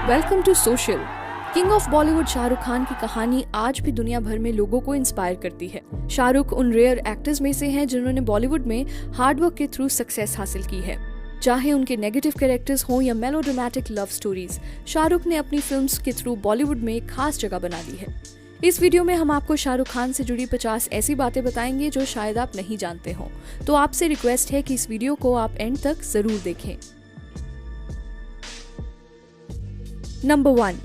Welcome to social. King of Bollywood Shahrukh Khan की कहानी आज भी दुनिया भर में लोगों को इंस्पायर करती है। शाहरुख उन रेयर एक्टर्स में से हैं जिन्होंने बॉलीवुड में हार्डवर्क के थ्रू सक्सेस हासिल की है। चाहे उनके नेगेटिव कैरेक्टर्स हों या मेलोड्रामेटिक लव स्टोरीज, शाहरुख ने अपनी फिल्म्स के थ्रू बॉलीवुड में एक खास जगह बना दी है। इस वीडियो में हम आपको शाहरुख खान से जुड़ी 50 ऐसी बातें बताएंगे जो शायद आप नहीं जानते हो। तो आपसे रिक्वेस्ट है कि इस वीडियो को आप एंड तक जरूर देखें। नंबर 1,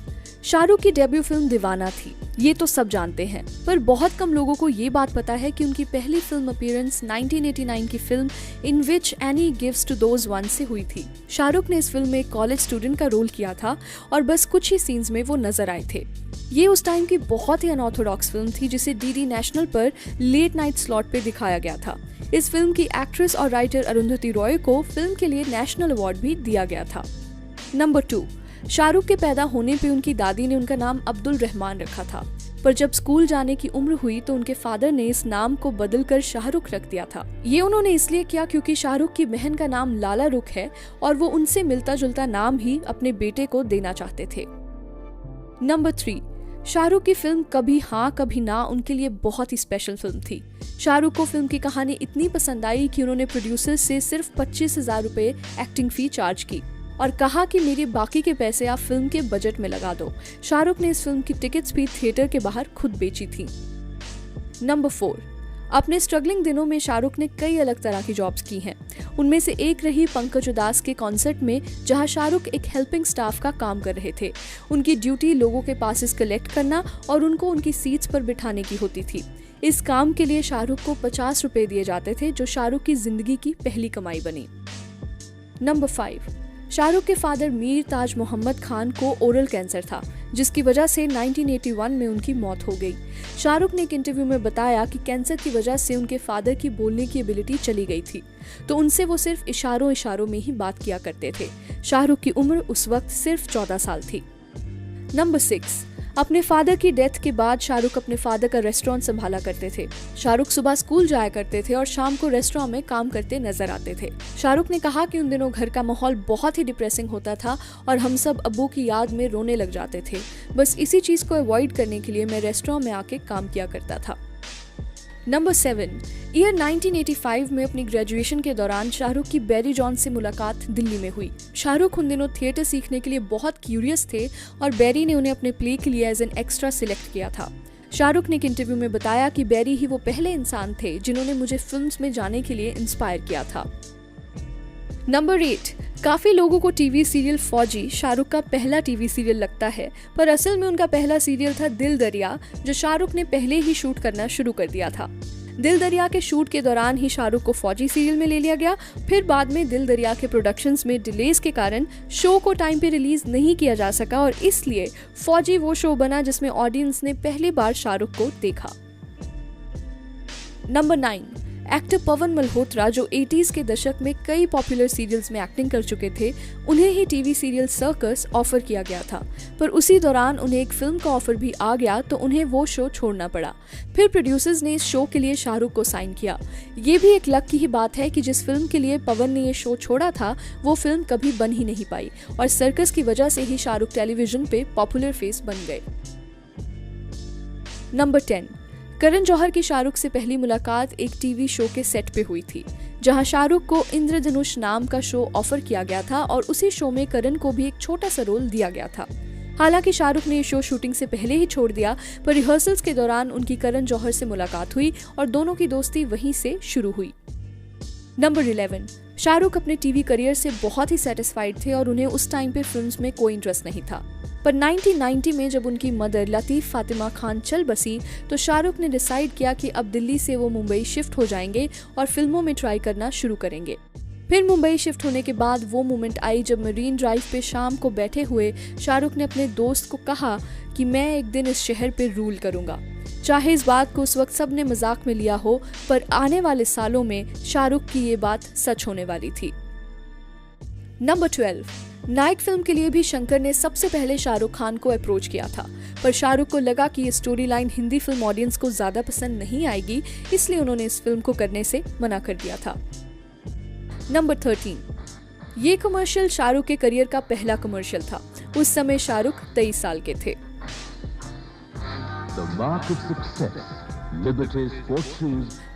शाहरुख की डेब्यू फिल्म दीवाना थी। ये तो सब जानते हैं, पर बहुत कम लोगों को ये बात पता है कि उनकी पहली फिल्म अपीयरेंस 1989 की film in which Annie gives to those one से हुई थी। शाहरुख ने इस फिल्म में एक कॉलेज स्टूडेंट का रोल किया था और बस कुछ ही सीन्स में वो नजर आए थे। ये उस टाइम की बहुत ही अनऑर्थोडॉक्स फिल्म थी जिसे डीडी नेशनल पर लेट नाइट स्लॉट पे दिखाया गया था। इस फिल्म की एक्ट्रेस और राइटर अरुंधति रॉय को फिल्म के लिए नेशनल अवार्ड भी दिया गया था। नंबर 2, शाहरुख के पैदा होने पे उनकी दादी ने उनका नाम अब्दुल रहमान रखा था, पर जब स्कूल जाने की उम्र हुई तो उनके फादर ने इस नाम को बदलकर शाहरुख रख दिया था। ये उन्होंने इसलिए किया क्योंकि शाहरुख की बहन का नाम लाला रुख है और वो उनसे मिलता जुलता नाम ही अपने बेटे को देना चाहते थे। नंबर 3, शाहरुख की फिल्म कभी हाँ कभी ना उनके लिए बहुत ही स्पेशल फिल्म थी। शाहरुख को फिल्म की कहानी इतनी पसंद आई कि उन्होंने प्रोड्यूसर से सिर्फ 25,000 रुपए एक्टिंग फी चार्ज की और कहा कि मेरे बाकी के पैसे आप फिल्म के बजट में लगा दो। शाहरुख ने इस फिल्म की टिकट्स भी थिएटर के बाहर खुद बेची थी। नंबर 4, अपने स्ट्रगलिंग दिनों में शाहरुख ने कई अलग तरह की जॉब्स की हैं। उनमें से एक रही पंकज उदास के कॉन्सर्ट में, जहां शाहरुख एक हेल्पिंग स्टाफ का काम कर रहे थे। उनकी ड्यूटी लोगों के पासेस कलेक्ट करना और उनको उनकी सीट्स पर बिठाने की होती थी। इस काम के लिए शाहरुख को 50 रुपए दिए जाते थे, जो शाहरुख की जिंदगी की पहली कमाई बनी। नंबर 5, शाहरुख के फादर मीर ताज मोहम्मद खान को ओरल कैंसर था, जिसकी वजह से 1981 में उनकी मौत हो गई। शाहरुख ने एक इंटरव्यू में बताया कि कैंसर की वजह से उनके फादर की बोलने की एबिलिटी चली गई थी, तो उनसे वो सिर्फ इशारों में ही बात किया करते थे। शाहरुख की उम्र उस वक्त सिर्फ 14 साल थी। नंबर 6, अपने फादर की डेथ के बाद शाहरुख अपने फादर का रेस्टोरेंट संभाला करते थे। शाहरुख सुबह स्कूल जाया करते थे और शाम को रेस्टोरेंट में काम करते नजर आते थे। शाहरुख ने कहा कि उन दिनों घर का माहौल बहुत ही डिप्रेसिंग होता था और हम सब अब्बू की याद में रोने लग जाते थे। बस इसी चीज को अवॉइड करने के लिए मैं रेस्टोरेंट में आके काम किया करता था। नंबर 7, ईयर 1985 में अपनी ग्रेजुएशन के दौरान शाहरुख की बैरी जॉन से मुलाकात दिल्ली में हुई। शाहरुख उन दिनों थिएटर सीखने के लिए बहुत क्यूरियस थे और बैरी ने उन्हें अपने प्ले के लिए एज एन एक्स्ट्रा सिलेक्ट किया था। शाहरुख ने एक इंटरव्यू में बताया कि बैरी ही वो पहले इंसान थे जिन्होंने मुझे फिल्म्स में जाने के लिए इंस्पायर किया था। नंबर 8, काफी लोगों को टीवी सीरियल फौजी शाहरुख का पहला टीवी सीरियल लगता है, पर असल में उनका पहला सीरियल था दिल दरिया, जो शाहरुख ने पहले ही शूट करना शुरू कर दिया था। दिल दरिया के शूट के दौरान ही शाहरुख को फौजी सीरियल में ले लिया गया। फिर बाद में दिल दरिया के प्रोडक्शंस में डिलेज के कारण शो को टाइम पे रिलीज नहीं किया जा सका और इसलिए फौजी वो शो बना जिसमें ऑडियंस ने पहली बार शाहरुख को देखा। नंबर 9, एक्टर पवन मल्होत्रा, जो 80s के दशक में कई पॉपुलर सीरियल्स में एक्टिंग कर चुके थे, उन्हें ही टीवी सीरियल सर्कस ऑफर किया गया था, पर उसी दौरान उन्हें एक फिल्म का ऑफर भी आ गया तो उन्हें वो शो छोड़ना पड़ा। फिर प्रोड्यूसर्स ने इस शो के लिए शाहरुख को साइन किया। ये भी एक लक की ही बात है कि जिस फिल्म के लिए पवन ने ये शो छोड़ा था वो फिल्म कभी बन ही नहीं पाई और सर्कस की वजह से ही शाहरुख टेलीविजन पे पॉपुलर फेस बन गए। नंबर 10, करण जौहर की शाहरुख से पहली मुलाकात एक टीवी शो के सेट पे हुई थी, जहां शाहरुख को इंद्रधनुष नाम का शो ऑफर किया गया था और उसी शो में करण को भी एक छोटा सा रोल दिया गया था। हालांकि शाहरुख ने ये शो शूटिंग से पहले ही छोड़ दिया, पर रिहर्सल्स के दौरान उनकी करण जौहर से मुलाकात हुई और दोनों की दोस्ती वहीं से शुरू हुई। नंबर 11, शाहरुख अपने टीवी करियर से बहुत ही सेटिस्फाइड थे और उन्हें उस टाइम पे फिल्म्स में कोई इंटरेस्ट नहीं था, पर 1990 में जब उनकी मदर लतीफ फातिमा खान चल बसी तो शाहरुख ने डिसाइड किया कि अब दिल्ली से वो मुंबई शिफ्ट हो जाएंगे और फिल्मों में ट्राई करना शुरू करेंगे। फिर मुंबई शिफ्ट होने के बाद वो मोमेंट आई जब मरीन ड्राइव पे शाम को बैठे हुए शाहरुख ने अपने दोस्त को कहा कि मैं एक दिन इस शहर पे रूल करूंगा। चाहे इस बात को उस वक्त सब ने मजाक में लिया हो, पर आने वाले सालों में शाहरुख की ये बात सच होने वाली थी। नंबर 12, नाइट फिल्म के लिए भी शंकर ने सबसे पहले शाहरुख खान को अप्रोच किया था, पर शाहरुख को लगा कि ये story line Hindi film audience को ज्यादा पसंद नहीं आएगी, इसलिए उन्होंने इस फिल्म को करने से मना कर दिया था। नंबर 13, ये कमर्शियल शाहरुख के करियर का पहला कमर्शियल था। उस समय शाहरुख 23 साल के थे।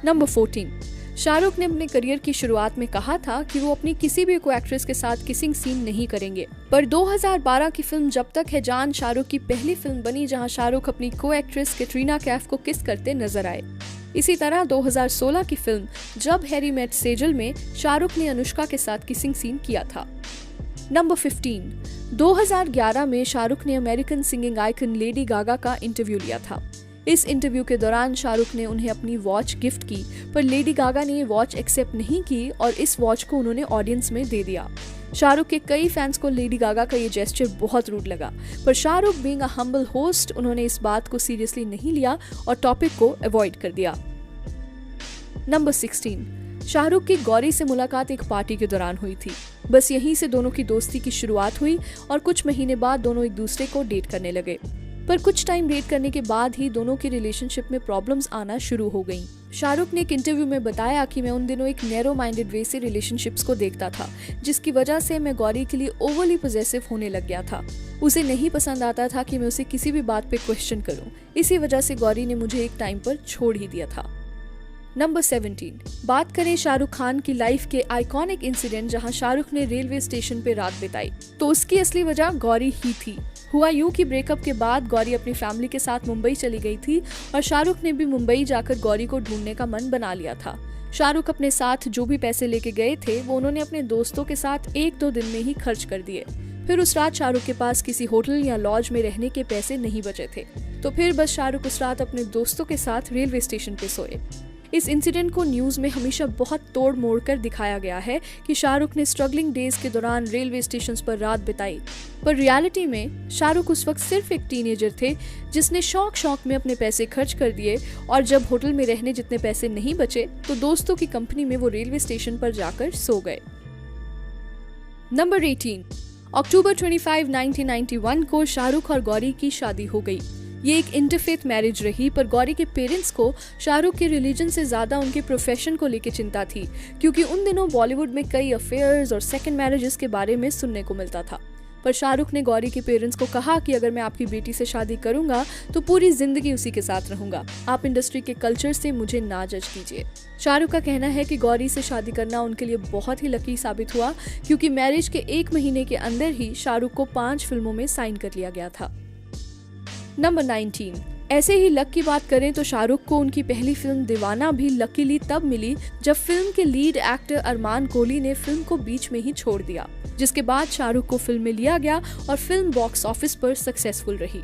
नंबर 14, शाहरुख ने अपने करियर की शुरुआत में कहा था कि वो अपनी किसी भी को एक्ट्रेस के साथ किसिंग सीन नहीं करेंगे, पर 2012 की फिल्म जब तक है जान शाहरुख की पहली फिल्म बनी जहां शाहरुख अपनी को एक्ट्रेस कैटरीना कैफ को किस करते नजर आए। इसी तरह 2016 की फिल्म जब हैरी मेट सेजल में शाहरुख ने अनुष्का के साथ किसिंग सीन किया था। नंबर 15, 2011 में शाहरुख ने American singing icon Lady Gaga का इंटरव्यू लिया था। इस इंटरव्यू के दौरान शाहरुख ने उन्हें अपनी वॉच गिफ्ट की, पर लेडी गागा ने ये वॉच एक्सेप्ट नहीं की और इस वॉच को उन्होंने ऑडियंस में दे दिया। शाहरुख के कई फैंस को लेडी गागा का ये जेस्चर बहुत रूड लगा, पर Shahrukh being a humble host उन्होंने इस बात को सीरियसली नहीं लिया और टॉपिक को अवॉइड कर दिया। नंबर 16, शाहरुख की गौरी से मुलाकात एक पार्टी के दौरान हुई थी। बस यहीं से दोनों की दोस्ती की शुरुआत हुई और कुछ महीने बाद दोनों एक दूसरे को डेट करने लगे। पर कुछ टाइम डेट करने के बाद ही दोनों की रिलेशनशिप में प्रॉब्लम्स आना शुरू हो गईं। शाहरुख ने एक इंटरव्यू में बताया कि मैं उन दिनों एक नैरो माइंडेड वे से रिलेशनशिप्स को देखता था, जिसकी वजह से मैं गौरी के लिए ओवरली पॉसेसिव होने लग गया था। उसे नहीं पसंद आता था कि मैं उसे किसी भी बात पे क्वेश्चन करूं। इसी वजह से गौरी ने मुझे एक टाइम पर छोड़ ही दिया था। नंबर 17, बात करें शाहरुख खान की लाइफ के आइकॉनिक इंसिडेंट जहां शाहरुख ने रेलवे स्टेशन पे रात बिताई, तो उसकी असली वजह गौरी ही थी। हुआ यूं कि ब्रेकअप के बाद गौरी अपनी फैमिली के साथ मुंबई चली गई थी और शाहरुख ने भी मुंबई जाकर गौरी को ढूंढने का मन बना लिया था। शाहरुख अपने साथ जो भी पैसे लेके गए थे वो उन्होंने अपने दोस्तों के साथ 1-2 दिन में ही खर्च कर दिए। फिर उस रात शाहरुख के पास किसी होटल या लॉज में रहने के पैसे नहीं बचे थे, तो फिर बस शाहरुख उस रात अपने दोस्तों के साथ रेलवे स्टेशन पे सोए। इस इंसिडेंट को न्यूज में हमेशा बहुत तोड़ मोड़ कर दिखाया गया है कि शाहरुख ने स्ट्रगलिंग डेज के दौरान रेलवे स्टेशन पर रात बिताई, पर रियलिटी में शाहरुख उस वक्त सिर्फ एक टीनेजर थे जिसने शौक में अपने पैसे खर्च कर दिए और जब होटल में रहने जितने पैसे नहीं बचे तो दोस्तों की कंपनी में वो रेलवे स्टेशन पर जाकर सो गए। नंबर 18, अक्टूबर 25, 1991 को शाहरुख और गौरी की शादी हो गई। ये एक इंटरफेथ मैरिज रही, पर गौरी के पेरेंट्स को शाहरुख के रिलीजन से ज्यादा उनके प्रोफेशन को लेकर चिंता थी, क्योंकि उन दिनों बॉलीवुड में कई अफेयर्स और सेकंड मैरिजेस के बारे में सुनने को मिलता था। पर शाहरुख ने गौरी के पेरेंट्स को कहा कि अगर मैं आपकी बेटी से शादी करूंगा तो पूरी जिंदगी उसी के साथ रहूंगा, आप इंडस्ट्री के कल्चर से मुझे ना जज कीजिए। शाहरुख का कहना है कि गौरी से शादी करना उनके लिए बहुत ही लकी साबित हुआ, क्योंकि मैरिज के 1 महीने के अंदर ही शाहरुख को 5 फिल्मों में साइन कर लिया गया था। नंबर 19, ऐसे ही लक की बात करें तो शाहरुख को उनकी पहली फिल्म दीवाना भी लकीली तब मिली जब फिल्म के लीड एक्टर अरमान कोहली ने फिल्म को बीच में ही छोड़ दिया, जिसके बाद शाहरुख को फिल्म में लिया गया और फिल्म बॉक्स ऑफिस पर सक्सेसफुल रही।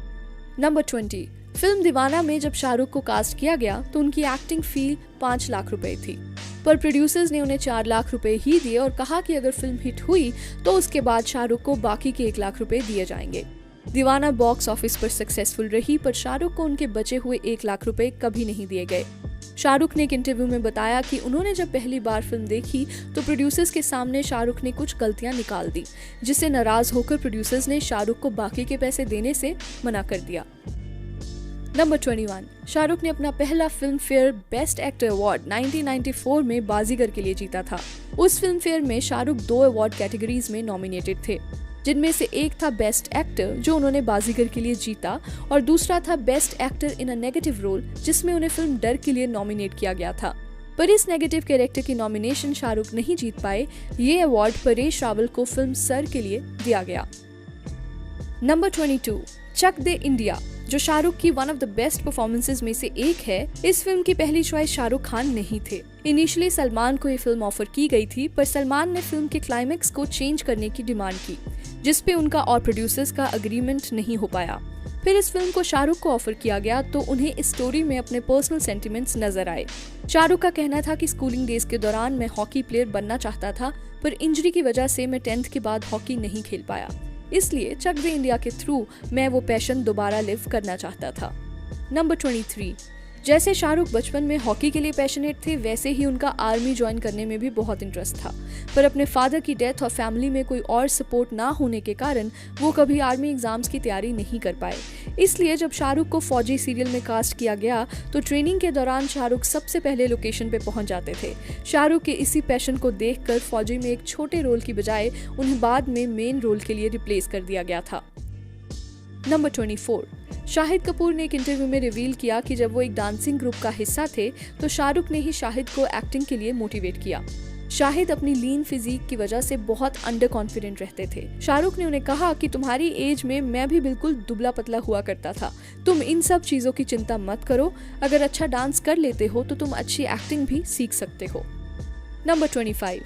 नंबर 20, फिल्म दीवाना में जब शाहरुख को कास्ट किया गया तो उनकी एक्टिंग फी 5 लाख रुपए थी, पर प्रोड्यूसर्स ने उन्हें 4 लाख रुपए ही दिए और कहा कि अगर फिल्म हिट हुई तो उसके बाद शाहरुख को बाकी के 1 लाख रुपए दिए जाएंगे। दीवाना बॉक्स ऑफिस पर सक्सेसफुल रही, पर शाहरुख को उनके बचे हुए 1 लाख रुपए कभी नहीं दिए गए। शाहरुख ने एक इंटरव्यू में बताया कि उन्होंने जब पहली बार फिल्म देखी तो प्रोड्यूसर्स के सामने शाहरुख ने कुछ गलतियां निकाल दी, जिससे नाराज होकर प्रोड्यूसर्स ने शाहरुख को बाकी के पैसे देने से मना कर दिया। नंबर 21, शाहरुख ने अपना पहला film fair best actor award 1994 में बाजीगर के लिए जीता था। उस फिल्म फेयर में शाहरुख 2 अवार्ड कैटेगरीज में नॉमिनेटेड थे, जिनमें से एक था बेस्ट एक्टर जो उन्होंने बाजीगर के लिए जीता और दूसरा था best actor in a negative role, जिसमें उन्हें फिल्म डर के लिए नॉमिनेट किया गया था। पर इस नेगेटिव कैरेक्टर की नॉमिनेशन शाहरुख नहीं जीत पाए। ये अवार्ड परेश रावल को फिल्म सर के लिए दिया गया। नंबर 22, चक दे इंडिया, जो शाहरुख की one of the best performances में से एक है। इस फिल्म की पहली चॉइस शाहरुख खान नहीं थे। इनिशियली सलमान को ये फिल्म ऑफर की गई थी, पर सलमान ने फिल्म के क्लाइमेक्स को चेंज करने की डिमांड की, जिसपे उनका और प्रोड्यूसर्स का एग्रीमेंट नहीं हो पाया। फिर इस फिल्म को शाहरुख को ऑफर किया गया तो उन्हें इस स्टोरी में अपने पर्सनल सेंटिमेंट्स नजर आए। शाहरुख का कहना था कि स्कूलिंग डेज के दौरान मैं हॉकी प्लेयर बनना चाहता था, पर इंजरी की वजह से मैं 10th के बाद हॉकी नहीं खेल पाया, इसलिए चक दे इंडिया के थ्रू मैं वो पैशन दोबारा लिव करना चाहता था। नंबर 23, जैसे शाहरुख बचपन में हॉकी के लिए पैशनेट थे, वैसे ही उनका आर्मी ज्वाइन करने में भी बहुत इंटरेस्ट था। पर अपने फादर की डेथ और फैमिली में कोई और सपोर्ट ना होने के कारण वो कभी आर्मी एग्जाम्स की तैयारी नहीं कर पाए। इसलिए जब शाहरुख को फौजी सीरियल में कास्ट किया गया तो ट्रेनिंग के दौरान शाहरुख सबसे पहले लोकेशन पे पहुंच जाते थे। शाहरुख के इसी पैशन को देखकर फौजी में एक छोटे रोल की बजाय उन्हें बाद में मेन रोल के लिए रिप्लेस कर दिया गया था। नंबर 24, शाहिद कपूर ने एक इंटरव्यू में रिवील किया कि जब वो एक डांसिंग ग्रुप का हिस्सा थे तो शाहरुख ने ही शाहिद को एक्टिंग के लिए मोटिवेट किया। शाहिद अपनी लीन फिजिक की वजह से बहुत अंडर कॉन्फिडेंट रहते थे। शाहरुख ने उन्हें कहा कि तुम्हारी एज में मैं भी बिल्कुल दुबला पतला हुआ करता था, तुम इन सब चीजों की चिंता मत करो, अगर अच्छा डांस कर लेते हो तो तुम अच्छी एक्टिंग भी सीख सकते हो। नंबर 25,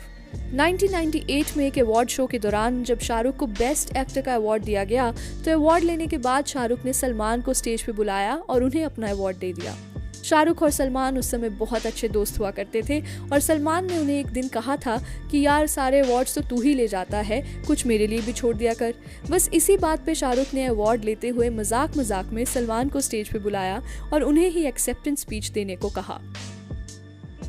1998 में एक अवार्ड शो के दौरान जब शाहरुख को बेस्ट एक्टर का अवार्ड दिया गया तो अवार्ड लेने के बाद शाहरुख ने सलमान को स्टेज पे बुलाया और उन्हें अपना अवार्ड दे दिया। शाहरुख और सलमान उस समय बहुत अच्छे दोस्त हुआ करते थे और सलमान ने उन्हें एक दिन कहा था कि यार सारे अवार्ड्स तो तू ही ले जाता है, कुछ मेरे लिए भी छोड़ दिया कर। बस इसी बात पे शाहरुख ने अवार्ड लेते हुए मजाक मजाक में सलमान को स्टेज पे बुलाया और उन्हें ही एक्सेप्टेंस स्पीच देने को कहा।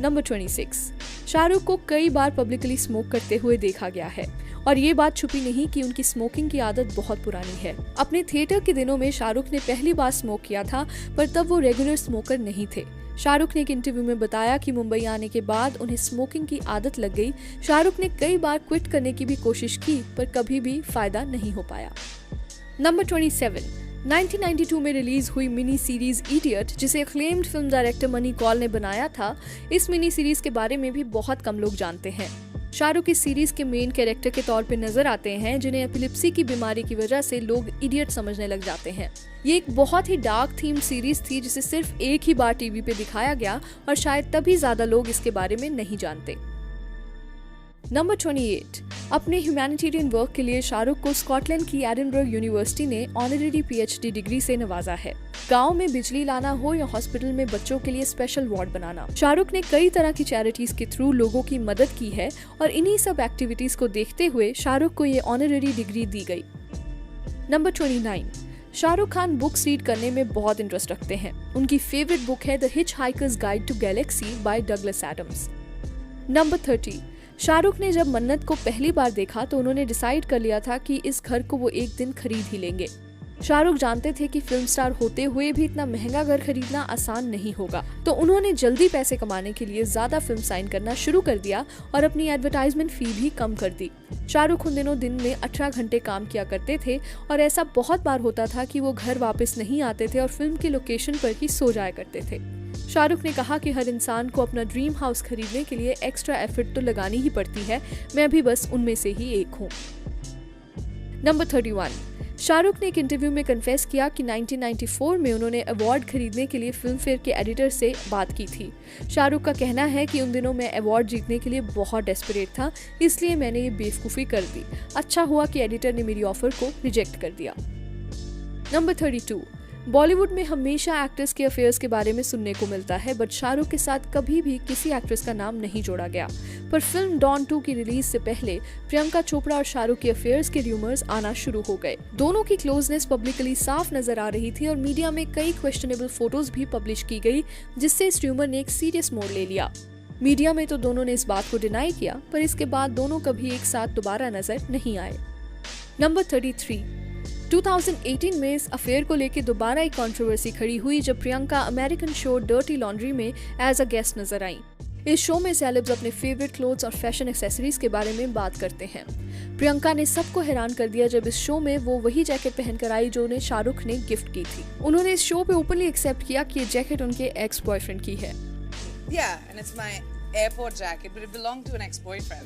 नंबर 26, शाहरुख को कई बार पब्लिकली स्मोक करते हुए देखा गया है और ये बात छुपी नहीं कि उनकी स्मोकिंग की आदत बहुत पुरानी है। अपने थिएटर के दिनों में शाहरुख ने पहली बार स्मोक किया था, पर तब वो रेगुलर स्मोकर नहीं थे। शाहरुख ने एक इंटरव्यू में बताया कि मुंबई आने के बाद उन्हें स्मोकिंग की आदत लग गई। शाहरुख ने कई बार क्विट करने की भी कोशिश की पर कभी भी फायदा नहीं हो पाया। नंबर 27, 1992 में रिलीज हुई मिनी सीरीज इडियट, जिसे acclaimed film director Mani Kaul ने बनाया था। इस मिनी सीरीज के बारे में भी बहुत कम लोग जानते हैं। शाहरुख इस सीरीज के मेन कैरेक्टर के तौर पे नजर आते हैं, जिन्हें एपिलेप्सी की बीमारी की वजह से लोग इडियट समझने लग जाते हैं। ये एक बहुत ही डार्क थीम सीरीज थी जिसे सिर्फ एक ही बार टीवी पे दिखाया गया और शायद तभी ज्यादा लोग इसके बारे में नहीं जानते। नंबर 28, अपने ह्यूमैनिटेरियन वर्क के लिए शाहरुख को स्कॉटलैंड की एडिनबर्ग यूनिवर्सिटी ने ऑनररी PhD डिग्री से नवाजा है। गांव में बिजली लाना हो या हॉस्पिटल में बच्चों के लिए स्पेशल वार्ड बनाना, शाहरुख ने कई तरह की चैरिटीज के थ्रू लोगों की मदद की है और इन्हीं सब एक्टिविटीज को देखते हुए शाहरुख को ये ऑनररी डिग्री दी गई। Number 29, Shahrukh Khan books read करने में बहुत इंटरेस्ट रखते हैं। उनकी फेवरेट बुक है the hitchhiker's guide to galaxy by Douglas Adams. Number 30, Shahrukh ने जब मन्नत को पहली बार देखा तो उन्होंने डिसाइड कर लिया था कि इस घर को वो एक दिन खरीद ही लेंगे। शाहरुख जानते थे कि फिल्म स्टार होते हुए भी इतना महंगा घर खरीदना आसान नहीं होगा, तो उन्होंने जल्दी पैसे कमाने के लिए ज्यादा फिल्म साइन करना शुरू कर दिया और अपनी एडवर्टाइजमेंट फी भी कम कर दी। शाहरुख उन दिनों दिन में 18 घंटे काम किया करते थे और ऐसा बहुत बार होता था कि वो घर वापस नहीं आते थे और फिल्म के लोकेशन पर ही सो जाया करते थे। शाहरुख ने कहा कि हर इंसान को अपना ड्रीम हाउस खरीदने के लिए एक्स्ट्रा एफर्ट तो लगानी ही पड़ती है, मैं भी बस उनमें से ही एक हूँ। नंबर 31, शाहरुख ने एक इंटरव्यू में कन्फेस किया कि 1994 में उन्होंने अवार्ड खरीदने के लिए फिल्म फेयर के एडिटर से बात की थी। शाहरुख का कहना है कि उन दिनों मैं अवार्ड जीतने के लिए बहुत डेस्परेट था, इसलिए मैंने ये बेवकूफ़ी कर दी। अच्छा हुआ कि एडिटर ने मेरी ऑफर को रिजेक्ट कर दिया। नंबर 32, बॉलीवुड में हमेशा एक्ट्रेस के अफेयर्स के बारे में सुनने को मिलता है, बट शाहरुख के साथ कभी भी किसी एक्ट्रेस का नाम नहीं जोड़ा गया। पर फिल्म डॉन 2 की रिलीज से पहले प्रियंका चोपड़ा और शाहरुख के अफेयर्स के र्यूमर्स आना शुरू हो गए। दोनों की क्लोजनेस पब्लिकली साफ नजर आ रही थी और मीडिया में कई क्वेश्चनेबल फोटोज भी पब्लिश की गई, जिससे इस र्यूमर ने एक सीरियस मोड़ ले लिया। मीडिया में तो दोनों ने इस बात को डिनाई किया, पर इसके बाद दोनों कभी एक साथ दोबारा नजर नहीं आए। नंबर 33, 2018 में इस अफेयर को लेकर दोबारा एक कंट्रोवर्सी खड़ी हुई जब Priyanka American show dirty laundry में एज अ गेस्ट नजर आई। इस शो में सेलेब्स अपने फेवरेट क्लोथ्स और फैशन एक्सेसरीज के बारे में बात करते हैं। प्रियंका ने सबको हैरान कर दिया जब इस शो में वो वही जैकेट पहनकर आई जो उन्हें शाहरुख ने गिफ्ट की थी। उन्होंने इस शो पे ओपनली एक्सेप्ट किया कि ये जैकेट उनके एक्स बॉयफ्रेंड की है। Yeah, and it's my airport jacket, but it belonged to an ex-boyfriend.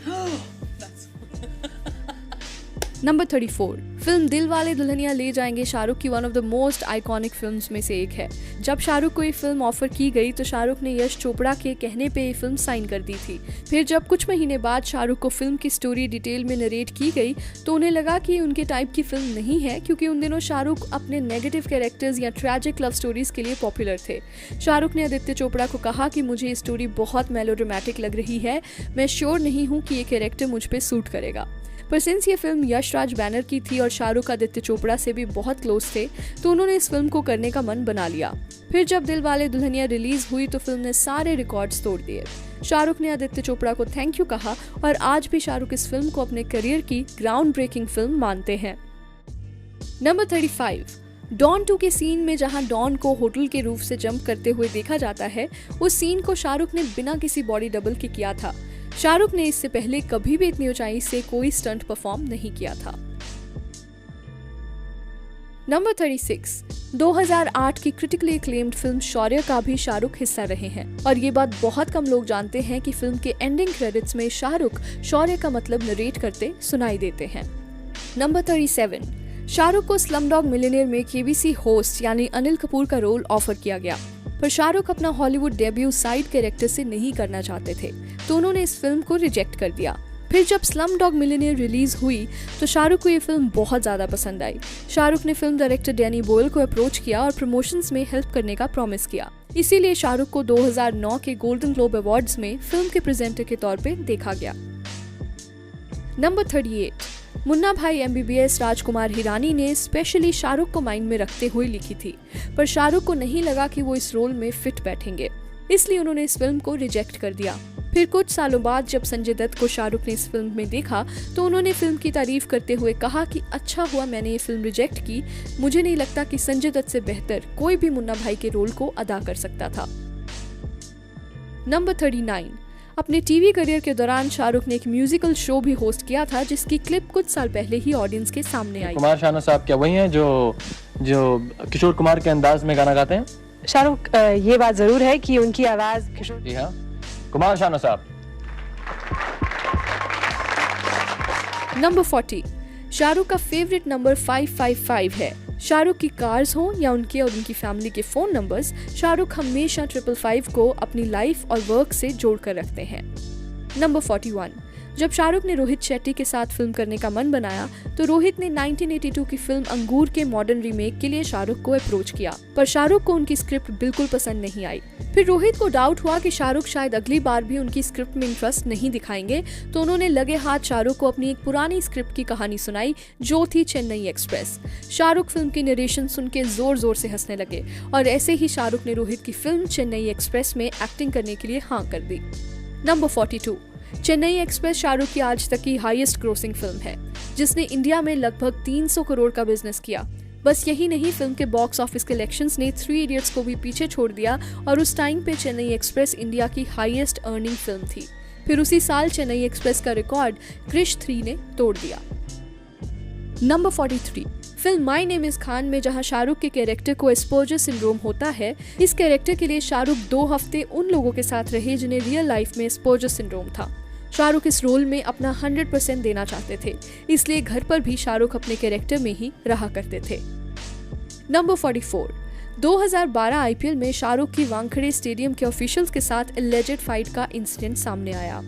Number 34, film दिल वाले दुल्हनिया ले जाएंगे शाहरुख की one of the most iconic films में से एक है। जब शाहरुख को ये फिल्म ऑफर की गई तो शाहरुख ने यश चोपड़ा के कहने पे ये फिल्म साइन कर दी थी। फिर जब कुछ महीने बाद शाहरुख को फिल्म की स्टोरी डिटेल में नरेट की गई तो उन्हें लगा कि ये उनके टाइप की फिल्म नहीं है, क्योंकि उन दिनों शाहरुख अपने नेगेटिव कैरेक्टर्स या ट्रैजिक लव स्टोरीज के लिए पॉपुलर थे। शाहरुख ने आदित्य चोपड़ा को कहा कि मुझे ये स्टोरी बहुत मेलोड्रामेटिक लग रही है, मैं श्योर नहीं हूँ कि ये कैरेक्टर मुझ पर सूट करेगा। पर सिंस ये फिल्म यश राज बैनर की थी और शाहरुख आदित्य चोपड़ा से भी बहुत क्लोज थे, तो उन्होंने इस फिल्म को करने का मन बना लिया। फिर जब दिलवाले दुल्हनिया रिलीज हुई तो फिल्म ने सारे रिकॉर्ड्स तोड़ दिए। शाहरुख ने आदित्य चोपड़ा को थैंक यू कहा और आज भी शाहरुख इस फिल्म को अपने करियर की ग्राउंड ब्रेकिंग फिल्म मानते हैं। नंबर 35, डॉन 2 के सीन में जहां डॉन को होटल के रूफ से जंप करते हुए देखा जाता है, उस सीन को शाहरुख ने बिना किसी बॉडी डबल के किया था। शाहरुख ने इससे पहले कभी भी इतनी ऊंचाई से कोई स्टंट परफॉर्म नहीं किया था। नंबर 36, 2008 की क्रिटिकली एक्लेम्ड फिल्म शौर्य का भी शाहरुख हिस्सा रहे हैं और ये बात बहुत कम लोग जानते हैं कि फिल्म के एंडिंग क्रेडिट्स में शाहरुख शौर्य का मतलब नरेट करते सुनाई देते हैं। नंबर 37, शाहरुख को स्लमडॉग मिलियनेयर में केबीसी होस्ट यानी अनिल कपूर का रोल ऑफर किया गया, पर शाहरुख अपना हॉलीवुड डेब्यू साइड कैरेक्टर से नहीं करना चाहते थे, तो उन्होंने इस फिल्म को रिजेक्ट कर दिया। फिर जब स्लमडॉग मिलियनेयर रिलीज हुई तो शाहरुख को ये फिल्म बहुत ज्यादा पसंद आई। शाहरुख ने फिल्म डायरेक्टर डैनी बोयल को अप्रोच किया और प्रमोशंस में हेल्प करने का प्रॉमिस किया। इसीलिए शाहरुख को 2009 के गोल्डन ग्लोब अवार्ड्स में फिल्म के प्रेजेंटर के तौर पे देखा गया। नंबर 38, मुन्ना भाई MBBS राजकुमार हिरानी ने स्पेशली शाहरुख को माइंड में रखते हुए लिखी थी, पर शाहरुख को नहीं लगा कि वो इस रोल में फिट बैठेंगे, इसलिए उन्होंने इस फिल्म को रिजेक्ट कर दिया। फिर कुछ सालों बाद जब संजय दत्त को शाहरुख ने इस फिल्म में देखा तो उन्होंने फिल्म की तारीफ करते हुए कहा कि अच्छा हुआ मैंने ये फिल्म रिजेक्ट की, मुझे नहीं लगता कि संजय दत्त से बेहतर कोई भी मुन्ना भाई के रोल को अदा कर सकता था। नंबर 39, अपने टीवी करियर के दौरान शाहरुख ने एक म्यूजिकल शो भी होस्ट किया था जिसकी क्लिप कुछ साल पहले ही ऑडियंस के सामने आई। कुमार शानू साहब क्या वही हैं जो किशोर कुमार के अंदाज में गाना गाते हैं? शाहरुख, ये बात जरूर है कि उनकी आवाज किशोर। जी हाँ, कुमार शानू साहब। नंबर 40, शाहरुख का फेवरेट नंबर 555 है। शाहरुख की कार्स हो या उनके और उनकी फैमिली के फोन नंबर्स, शाहरुख हमेशा 555 को अपनी लाइफ और वर्क से जोड़कर रखते हैं। नंबर 41, जब शाहरुख ने रोहित शेट्टी के साथ फिल्म करने का मन बनाया तो रोहित ने 1982 की फिल्म अंगूर के मॉडर्न रीमेक के लिए शाहरुख को अप्रोच किया, पर शाहरुख को उनकी स्क्रिप्ट बिल्कुल पसंद नहीं आई। फिर रोहित को डाउट हुआ कि शाहरुख शायद अगली बार भी उनकी स्क्रिप्ट में इंटरेस्ट नहीं दिखाएंगे, तो उन्होंने लगे हाथ शाहरुख को अपनी एक पुरानी स्क्रिप्ट की कहानी सुनाई जो थी चेन्नई एक्सप्रेस। शाहरुख फिल्म की नरेशन सुन के जोर जोर से हंसने लगे और ऐसे ही शाहरुख ने रोहित की फिल्म चेन्नई एक्सप्रेस में एक्टिंग करने के लिए हाँ कर दी। नंबर 42, चेन्नई एक्सप्रेस शाहरुख की आज तक की हाईएस्ट ग्रोसिंग फिल्म है, जिसने इंडिया में लगभग 300 करोड़ का बिजनेस किया। बस यही नहीं, फिल्म के बॉक्स ऑफिस कलेक्शंस ने 3 इडियट्स को भी पीछे छोड़ दिया और उस टाइम पे चेन्नई एक्सप्रेस इंडिया की हाईएस्ट अर्निंग फिल्म थी। फिर उसी साल चेन्नई एक्सप्रेस का रिकॉर्ड क्रिश 3 ने तोड़ दिया। Number 43, film my name is Khan में जहां शाहरुख के कैरेक्टर को एस्पर्जर सिंड्रोम होता है, इस कैरेक्टर के लिए शाहरुख 2 हफ्ते उन लोगों के साथ रहे जिन्हें रियल लाइफ में एस्पर्जर सिंड्रोम था। शाहरुख इस रोल में अपना 100% देना चाहते थे, इसलिए घर पर भी शाहरुख अपने कैरेक्टर में ही रहा करते थे। नंबर 44, 2012 IPL में शाहरुख की वानखेड़े स्टेडियम के ऑफिशियल्स के साथ एलिजेड फाइट का इंसिडेंट सामने आया।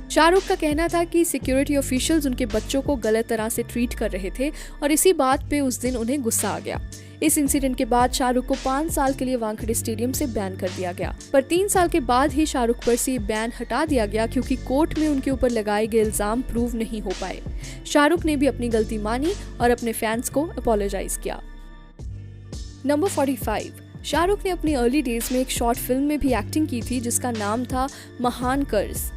शाहरुख का कहना था कि सिक्योरिटी ऑफिशियल्स उनके बच्चों को गलत तरह से ट्रीट कर रहे थे और इसी बात पे उस दिन उन्हें गुस्सा आ गया। इस इंसिडेंट के बाद शाहरुख को 5 साल के लिए वानखेड़े स्टेडियम से बैन कर दिया गया, पर 3 साल के बाद ही शाहरुख पर से बैन हटा दिया गया क्योंकि कोर्ट में उनके ऊपर लगाए गए इल्जाम प्रूव नहीं हो पाए। शाहरुख ने भी अपनी गलती मानी और अपने फैंस को अपोलोजाइज किया। नंबर 45, शाहरुख ने अपनी अर्ली डेज में एक शॉर्ट फिल्म में भी एक्टिंग की थी जिसका नाम था महान कर्ज।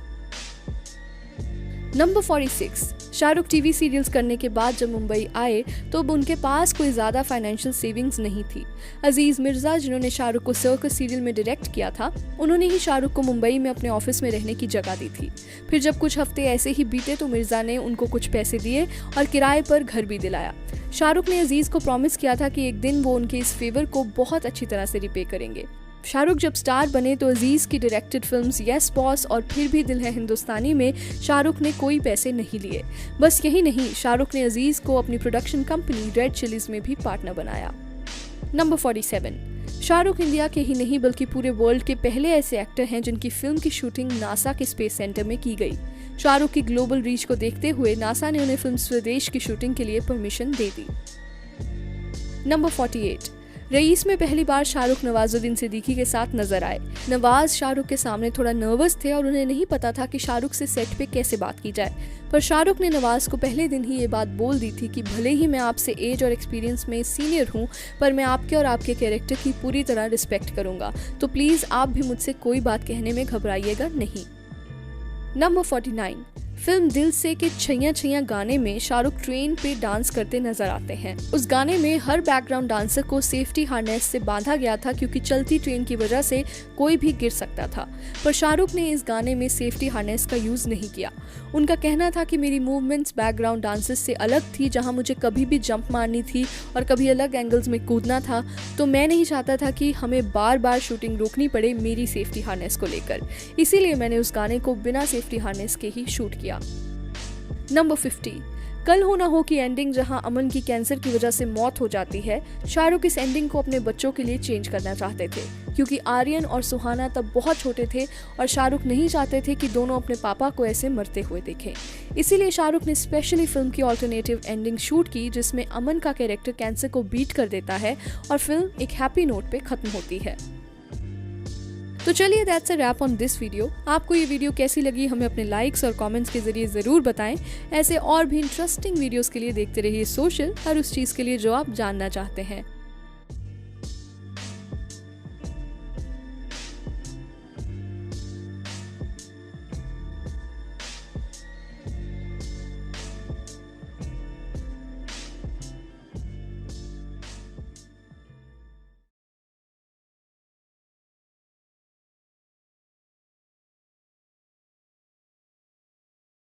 नंबर 46, शाहरुख टीवी सीरियल्स करने के बाद जब मुंबई आए तो अब उनके पास कोई ज्यादा फाइनेंशियल सेविंग्स नहीं थी। अजीज मिर्जा, जिन्होंने शाहरुख को सर्कस सीरियल में डायरेक्ट किया था, उन्होंने ही शाहरुख को मुंबई में अपने ऑफिस में रहने की जगह दी थी। फिर जब कुछ हफ्ते ऐसे ही बीते तो मिर्जा ने उनको कुछ पैसे दिए और किराए पर घर भी दिलाया। शाहरुख ने अजीज को प्रॉमिस किया था कि एक दिन वो उनके इस फेवर को बहुत अच्छी तरह से रिपे करेंगे। शाहरुख जब स्टार बने तो अजीज की डायरेक्टेड फिल्म्स यस बॉस और फिर भी दिल है हिंदुस्तानी में शाहरुख ने कोई पैसे नहीं लिए। बस यही नहीं, शाहरुख ने अजीज को अपनी प्रोडक्शन कंपनी रेड चिलीज में भी पार्टनर बनाया। नंबर 47, शाहरुख इंडिया के ही नहीं बल्कि पूरे वर्ल्ड के पहले ऐसे एक्टर हैं जिनकी फिल्म की शूटिंग नासा के स्पेस सेंटर में की गई। शाहरुख की ग्लोबल रीच को देखते हुए नासा ने उन्हें फिल्म स्वदेश की शूटिंग के लिए परमिशन दे दी। नंबर 48, रईस में पहली बार शाहरुख नवाजुद्दीन सिद्दीकी के साथ नजर आए। नवाज शाहरुख के सामने थोड़ा नर्वस थे और उन्हें नहीं पता था कि शाहरुख से सेट पे कैसे बात की जाए, पर शाहरुख ने नवाज को पहले दिन ही ये बात बोल दी थी कि भले ही मैं आपसे एज और एक्सपीरियंस में सीनियर हूँ, पर मैं आपके और आपके कैरेक्टर की पूरी तरह रिस्पेक्ट करूंगा, तो प्लीज आप भी मुझसे कोई बात कहने में घबराइएगा नहीं। नंबर 49, फिल्म दिल से के छैया छैया गाने में शाहरुख ट्रेन पे डांस करते नजर आते हैं। उस गाने में हर बैकग्राउंड डांसर को सेफ्टी हार्नेस से बांधा गया था क्योंकि चलती ट्रेन की वजह से कोई भी गिर सकता था, पर शाहरुख ने इस गाने में सेफ्टी हार्नेस का यूज नहीं किया। उनका कहना था कि मेरी मूवमेंट्स बैकग्राउंड डांसर्स से अलग थी, जहां मुझे कभी भी जंप मारनी थी और कभी अलग एंगल्स में कूदना था, तो मैं नहीं चाहता था कि हमें बार बार शूटिंग रोकनी पड़े मेरी सेफ्टी हार्नेस को लेकर, इसीलिए मैंने उस गाने को बिना सेफ्टी हार्नेस के ही शूट किया। नंबर 50, कल हो ना हो की एंडिंग, जहां अमन की कैंसर की वजह से मौत हो जाती है। शाहरुख इस एंडिंग को अपने बच्चों के लिए चेंज करना चाहते थे क्योंकि आर्यन और सुहाना तब बहुत छोटे थे और शाहरुख नहीं चाहते थे कि दोनों अपने पापा को ऐसे मरते हुए देखें। इसीलिए शाहरुख ने स्पेशली फिल्म की ऑल्टरनेटिव एंडिंग शूट की जिसमें अमन का कैरेक्टर कैंसर को बीट कर देता है और फिल्म एक हैप्पी नोट पे खत्म होती है। तो चलिए, that's a wrap on this video. आपको ये वीडियो कैसी लगी हमें अपने लाइक्स और कमेंट्स के जरिए जरूर बताएं। ऐसे और भी इंटरेस्टिंग वीडियोस के लिए देखते रहिए सोशल, हर उस चीज के लिए जो आप जानना चाहते हैं।